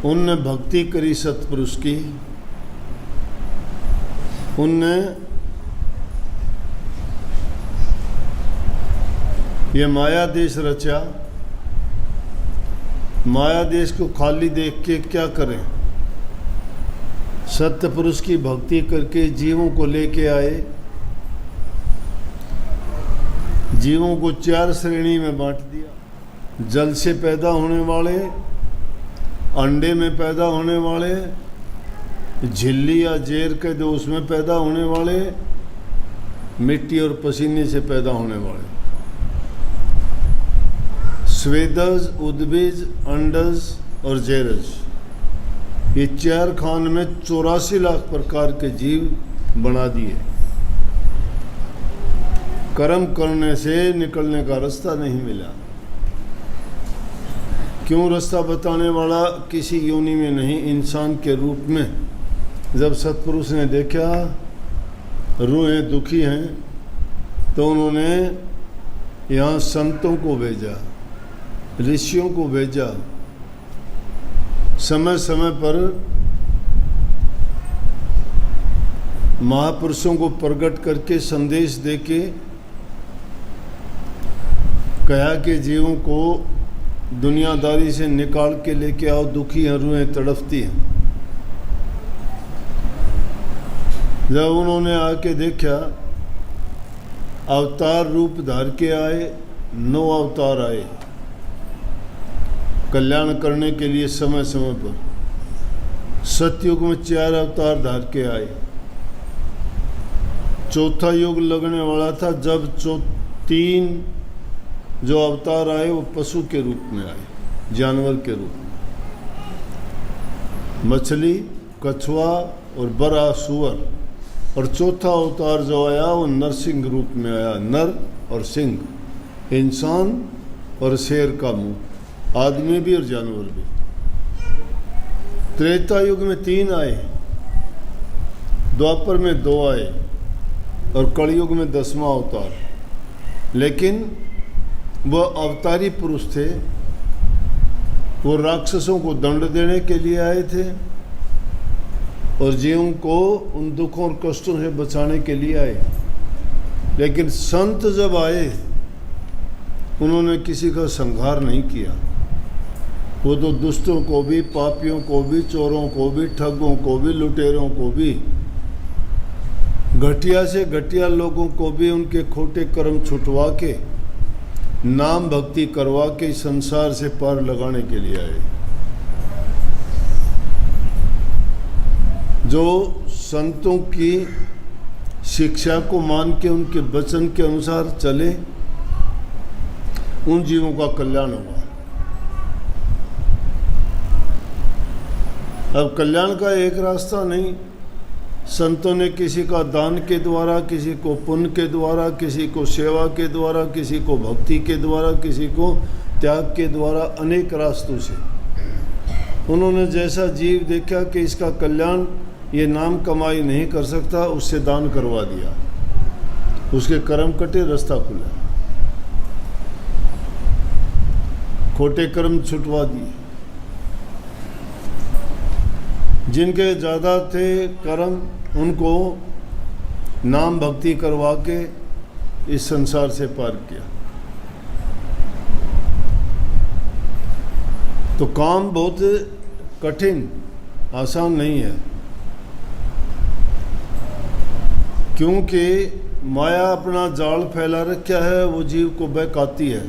उनने भक्ति करी सतपुरुष की, उनने ये माया देश रचा। माया देश को खाली देख के क्या करें? सत्य पुरुष की भक्ति करके जीवों को लेके आए। जीवों को 4 श्रेणी में बांट दिया। जल से पैदा होने वाले, अंडे में पैदा होने वाले, झिल्ली या जेर के दो उसमें पैदा होने वाले, मिट्टी और पसीने से पैदा होने वाले। स्वेदज, उद्भिज, अंडज और जेरज, ये 4 खान में 84 लाख प्रकार के जीव बना दिए। कर्म करने से निकलने का रास्ता नहीं मिला। क्यों? रास्ता बताने वाला किसी योनि में नहीं, इंसान के रूप में। जब सतपुरुष ने देखा रूहें दुखी हैं, तो उन्होंने यहाँ संतों को भेजा, ऋषियों को भेजा। समय समय पर महापुरुषों को प्रकट करके संदेश देके कहा कि जीवों को दुनियादारी से निकाल के लेके आओ, दुखी हैं, रूहें तड़पती हैं। जब उन्होंने आके देखा, अवतार रूप धार के आए, 9 अवतार आए कल्याण करने के लिए। समय समय पर सतयुग में 4 अवतार धार के आए। चौथा युग लगने वाला था जब 3 जो अवतार आए वो पशु के रूप में आए, जानवर के रूप में, मछली, कछुआ और बड़ा सुअर। और चौथा अवतार जो आया वो नरसिंह रूप में आया, नर और सिंह, इंसान और शेर का मुंह, आदमी भी और जानवर भी। त्रेता युग में 3 आए, द्वापर में 2 आए और कलयुग में 10वां अवतार। लेकिन वह अवतारी पुरुष थे, वो राक्षसों को दंड देने के लिए आए थे और जीवों को उन दुखों और कष्टों से बचाने के लिए आए। लेकिन संत जब आए, उन्होंने किसी का संहार नहीं किया। वो तो दुष्टों को भी, पापियों को भी, चोरों को भी, ठगों को भी, लुटेरों को भी, घटिया से घटिया लोगों को भी उनके खोटे कर्म छुटवा के, नाम भक्ति करवा के संसार से पार लगाने के लिए आए। जो संतों की शिक्षा को मान के उनके वचन के अनुसार चले, उन जीवों का कल्याण होगा। अब कल्याण का एक रास्ता नहीं। संतों ने किसी का दान के द्वारा, किसी को पुण्य के द्वारा, किसी को सेवा के द्वारा, किसी को भक्ति के द्वारा, किसी को त्याग के द्वारा, अनेक रास्तों से उन्होंने जैसा जीव देखा कि इसका कल्याण ये नाम कमाई नहीं कर सकता, उससे दान करवा दिया। उसके कर्म कटे, रास्ता खुला, खोटे कर्म छुटवा दिए। जिनके ज़्यादा थे कर्म, उनको नाम भक्ति करवा के इस संसार से पार किया। तो काम बहुत कठिन, आसान नहीं है, क्योंकि माया अपना जाल फैला रखा है, वो जीव को बहकाती है।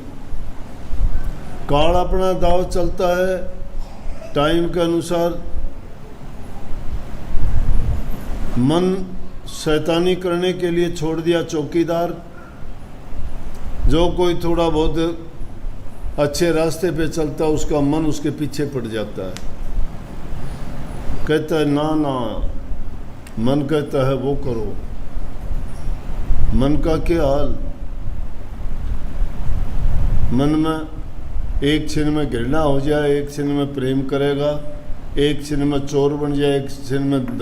काल अपना दाव चलता है, टाइम के अनुसार मन शैतानी करने के लिए छोड़ दिया चौकीदार। जो कोई थोड़ा बहुत अच्छे रास्ते पे चलता, उसका मन उसके पीछे पड़ जाता है। कहता है ना ना, मन कहता है वो करो। मन का क्या हाल? मन में एक क्षण में घृणा हो जाए, एक क्षण में प्रेम करेगा, एक क्षण में चोर बन जाए, एक क्षण में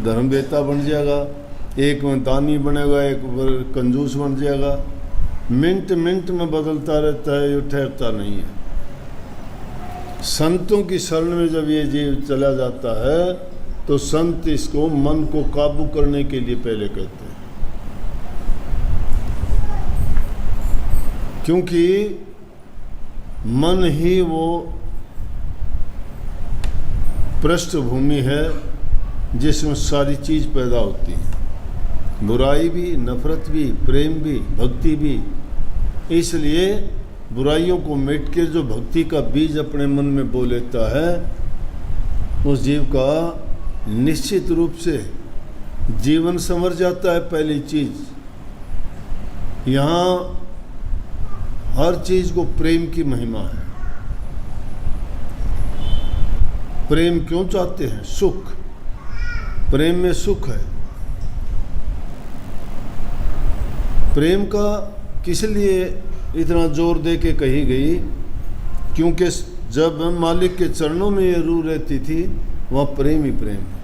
धर्मवेता बन जाएगा, एक में दानी बनेगा, एक कंजूस बन जाएगा। मिनट मिनट में बदलता रहता है, ये ठहरता नहीं है। संतों की शरण में जब ये जीव चला जाता है तो संत इसको मन को काबू करने के लिए पहले कहते हैं, क्योंकि मन ही वो पृष्ठभूमि है जिसमें सारी चीज़ पैदा होती है, बुराई भी, नफरत भी, प्रेम भी, भक्ति भी। इसलिए बुराइयों को मिट के जो भक्ति का बीज अपने मन में बो लेता है, उस जीव का निश्चित रूप से जीवन संवर जाता है। पहली चीज़, यहाँ हर चीज़ को प्रेम की महिमा है। प्रेम क्यों चाहते हैं? सुख, प्रेम में सुख है। प्रेम का किस लिए इतना जोर दे के कही गई? क्योंकि जब मालिक के चरणों में ये रूह रहती थी, वहाँ प्रेम ही प्रेम है।